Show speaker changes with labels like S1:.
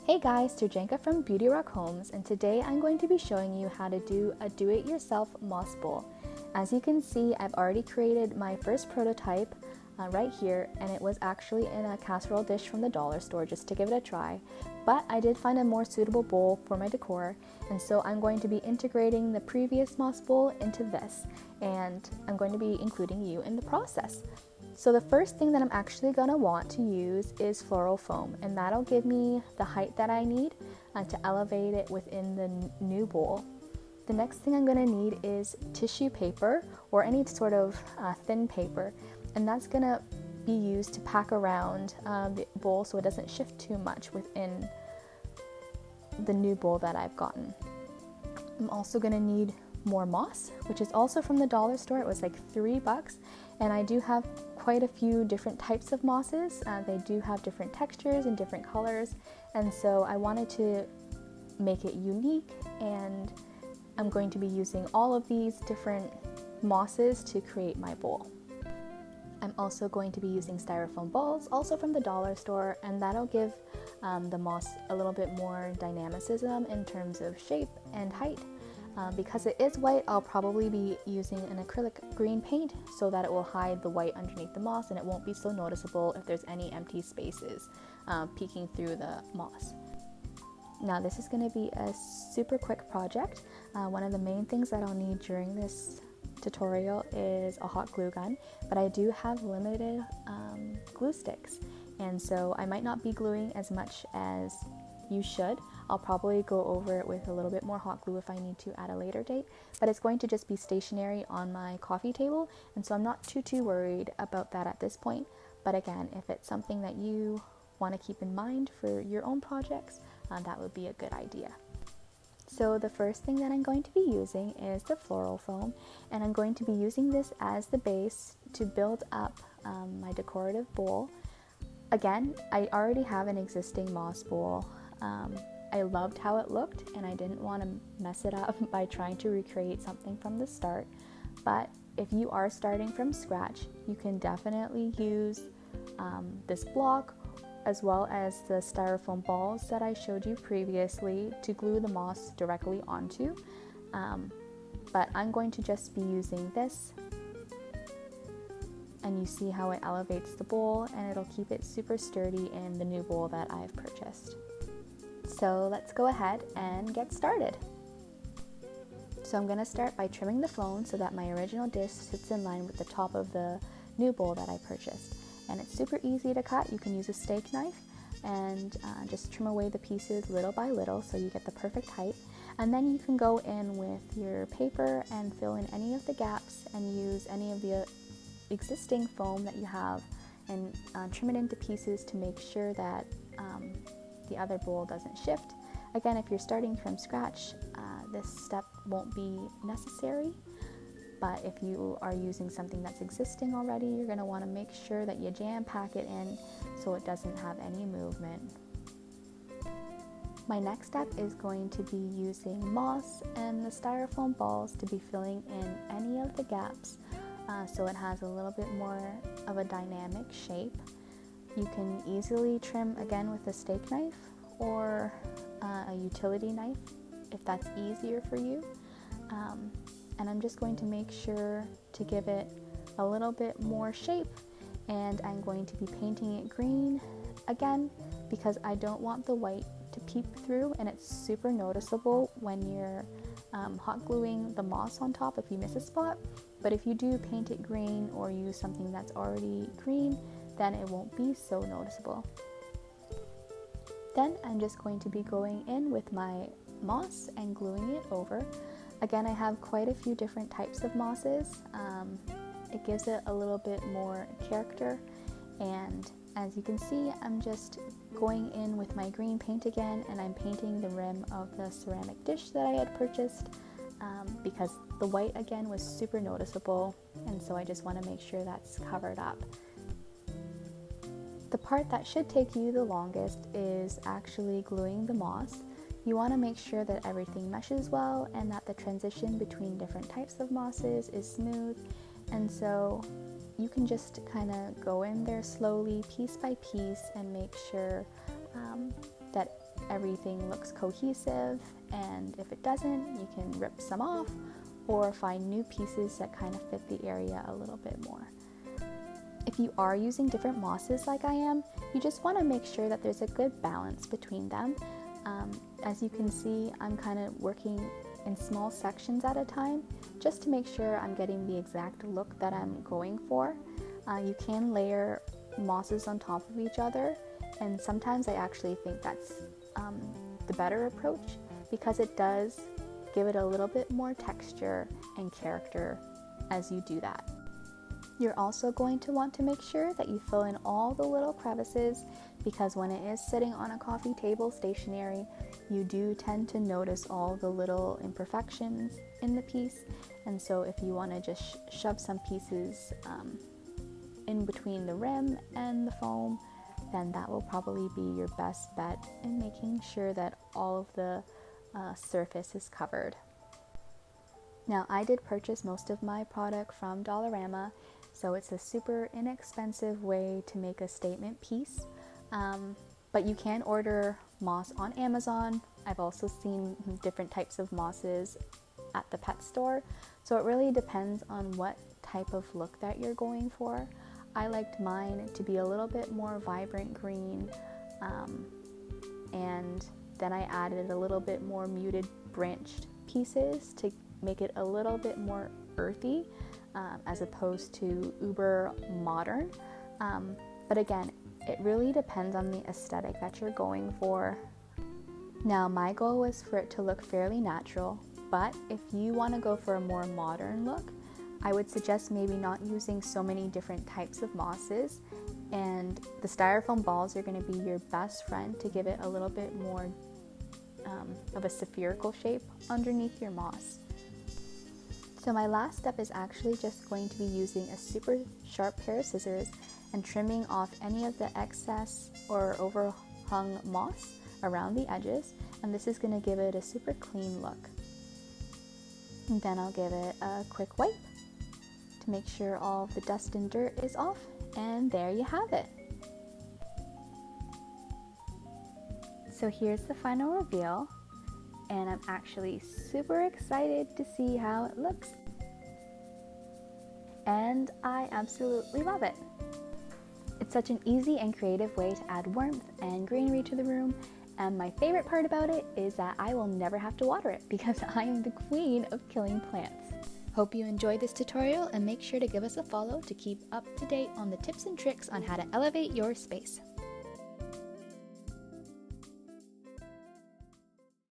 S1: Hey guys, Surjanka from Beauty Rock Homes, and today I'm going to be showing you how to do a do-it-yourself moss bowl. As you can see, I've already created my first prototype right here, and it was actually in a casserole dish from the dollar store just to give it a try. But I did find a more suitable bowl for my decor, and so I'm going to be integrating the previous moss bowl into this, and I'm going to be including you in the process. So the first thing that I'm actually going to want to use is floral foam, and that'll give me the height that I need to elevate it within the new bowl. The next thing I'm going to need is tissue paper or any sort of thin paper, and that's going to be used to pack around the bowl so it doesn't shift too much within the new bowl that I've gotten. I'm also going to need more moss, which is also from the dollar store. It was like $3, and I do have quite a few different types of mosses. They do have different textures and different colors, and so I wanted to make it unique, and I'm going to be using all of these different mosses to create my bowl. I'm also going to be using styrofoam balls, also from the dollar store, and that'll give the moss a little bit more dynamicism in terms of shape and height. Because it is white, I'll probably be using an acrylic green paint so that it will hide the white underneath the moss, and it won't be so noticeable if there's any empty spaces peeking through the moss. Now this is going to be a super quick project. One of the main things that I'll need during this tutorial is a hot glue gun, but I do have limited glue sticks, and so I might not be gluing as much as you should. I'll probably go over it with a little bit more hot glue if I need to at a later date, but it's going to just be stationary on my coffee table, and so I'm not too worried about that at this point. But again, if it's something that you want to keep in mind for your own projects, that would be a good idea. So the first thing that I'm going to be using is the floral foam, and I'm going to be using this as the base to build up my decorative bowl. Again, I already have an existing moss bowl. I loved how it looked, and I didn't want to mess it up by trying to recreate something from the start. But if you are starting from scratch, you can definitely use this block as well as the styrofoam balls that I showed you previously to glue the moss directly onto. But I'm going to just be using this, and you see how it elevates the bowl, and it'll keep it super sturdy in the new bowl that I've purchased. So let's go ahead and get started. So I'm going to start by trimming the phone so that my original dish sits in line with the top of the new bowl that I purchased. And it's super easy to cut. You can use a steak knife and just trim away the pieces little by little so you get the perfect height. And then you can go in with your paper and fill in any of the gaps and use any of the existing foam that you have and trim it into pieces to make sure that the other bowl doesn't shift. Again, if you're starting from scratch, this step won't be necessary, but if you are using something that's existing already, you're going to want to make sure that you jam pack it in so it doesn't have any movement. My next step is going to be using moss and the styrofoam balls to be filling in any of the gaps so it has a little bit more of a dynamic shape. You can easily trim again with a steak knife or a utility knife if that's easier for you. And I'm just going to make sure to give it a little bit more shape, and I'm going to be painting it green again because I don't want the white to peep through, and it's super noticeable when you're hot gluing the moss on top if you miss a spot. But if you do paint it green or use something that's already green, then it won't be so noticeable. Then I'm just going to be going in with my moss and gluing it over. Again, I have quite a few different types of mosses. It gives it a little bit more character, and as you can see, I'm just going in with my green paint again, and I'm painting the rim of the ceramic dish that I had purchased because the white again was super noticeable, and so I just want to make sure that's covered up. The part that should take you the longest is actually gluing the moss. You want to make sure that everything meshes well and that the transition between different types of mosses is smooth, and so you can just kind of go in there slowly, piece by piece, and make sure that everything looks cohesive, and if it doesn't, you can rip some off or find new pieces that kind of fit the area a little bit more. If you are using different mosses like I am, you just want to make sure that there's a good balance between them. As you can see, I'm kind of working in small sections at a time just to make sure I'm getting the exact look that I'm going for. You can layer mosses on top of each other, and sometimes I actually think that's the better approach because it does give it a little bit more texture and character as you do that. You're also going to want to make sure that you fill in all the little crevices because when it is sitting on a coffee table stationary, you do tend to notice all the little imperfections in the piece. And so if you want to just shove some pieces in between the rim and the foam, then that will probably be your best bet in making sure that all of the surface is covered. Now, I did purchase most of my product from Dollarama, so it's a super inexpensive way to make a statement piece. But you can order moss on Amazon. I've also seen different types of mosses at the pet store, so it really depends on what type of look that you're going for. I liked mine to be a little bit more vibrant green, and then I added a little bit more muted branched pieces to make it a little bit more earthy as opposed to uber modern. But again, it really depends on the aesthetic that you're going for. Now, my goal was for it to look fairly natural, but if you want to go for a more modern look, I would suggest maybe not using so many different types of mosses, and the styrofoam balls are going to be your best friend to give it a little bit more of a spherical shape underneath your moss. So my last step is actually just going to be using a super sharp pair of scissors and trimming off any of the excess or overhung moss around the edges, and this is going to give it a super clean look. And then I'll give it a quick wipe to make sure all of the dust and dirt is off, and there you have it. So here's the final reveal, and I'm actually super excited to see how it looks. And I absolutely love it. It's such an easy and creative way to add warmth and greenery to the room, and my favorite part about it is that I will never have to water it because I am the queen of killing plants. Hope you enjoyed this tutorial, and make sure to give us a follow to keep up to date on the tips and tricks on how to elevate your space.